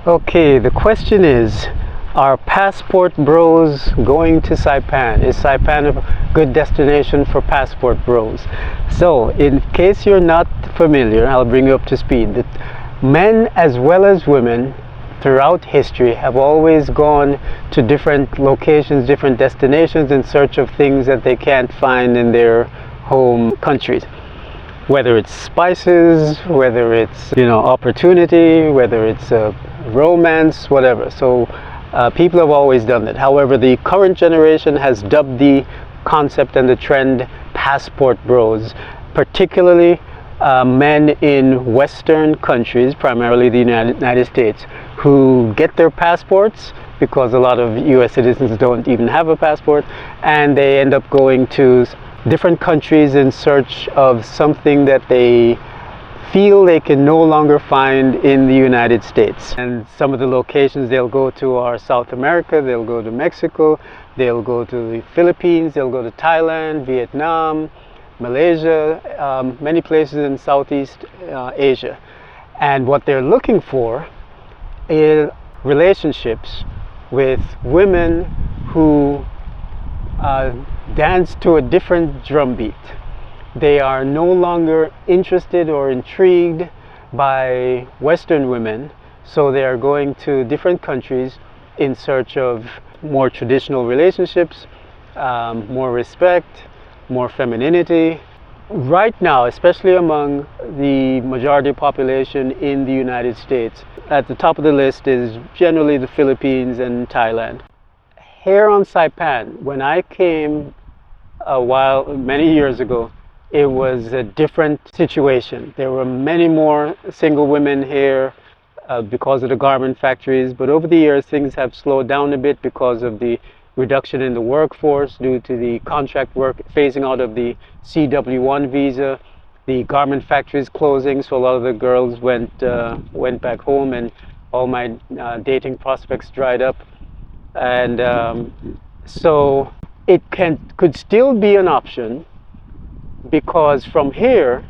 Okay, the question is, are passport bros going to Saipan? Is Saipan a good destination for passport bros? So, in case you're not familiar, I'll bring you up to speed. That men as well as women throughout history have always gone to different locations, different destinations in search of things that they can't find in their home countries. Whether it's spices, whether it's opportunity, whether it's romance, whatever. So people have always done that. However, the current generation has dubbed the concept and the trend passport bros, particularly men in Western countries, primarily the United States, who get their passports because a lot of US citizens don't even have a passport, and they end up going to different countries in search of something that they feel they can no longer find in the United States. And some of the locations they'll go to are South America, they'll go to Mexico, they'll go to the Philippines, they'll go to Thailand, Vietnam, Malaysia, many places in Southeast Asia. And what they're looking for is relationships with women who dance to a different drumbeat. They are no longer interested or intrigued by Western women, so they are going to different countries in search of more traditional relationships, more respect, more femininity. Right now, especially among the majority population in the United States, at the top of the list is generally the Philippines and Thailand. Here on Saipan, when I came many years ago, it was a different situation. There were many more single women here because of the garment factories, but over the years things have slowed down a bit because of the reduction in the workforce due to the contract work phasing out of the CW1 visa, the garment factories closing, so a lot of the girls went back home, and all my dating prospects dried up. And so it could still be an option, because from here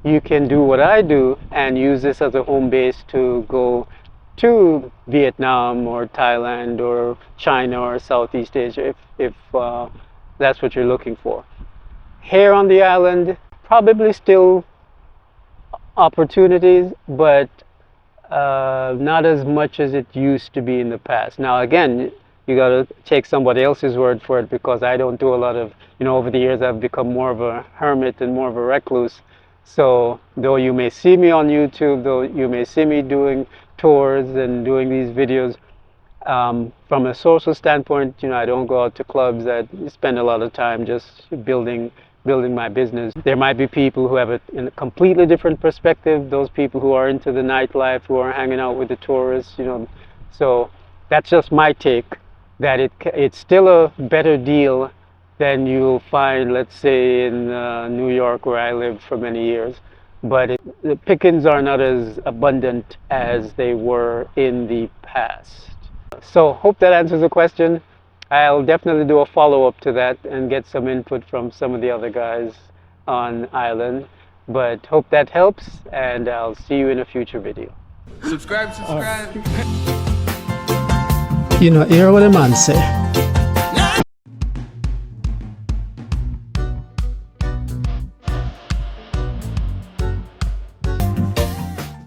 you can do what I do and use this as a home base to go to Vietnam or Thailand or China or Southeast Asia if that's what you're looking for. Here on the island, probably still opportunities, but not as much as it used to be in the past. Now again, you got to take somebody else's word for it, because I don't do a lot of, over the years I've become more of a hermit and more of a recluse. So though you may see me on YouTube, though you may see me doing tours and doing these videos, from a social standpoint, I don't go out to clubs. I spend a lot of time just building my business. There might be people who have a completely different perspective, those people who are into the nightlife, who are hanging out with the tourists, So that's just my take, that it's still a better deal than you'll find, let's say, in New York, where I lived for many years. But the pickings are not as abundant as they were in the past. So hope that answers the question. I'll definitely do a follow-up to that and get some input from some of the other guys on island. But hope that helps, and I'll see you in a future video. Subscribe. Hear what a man say.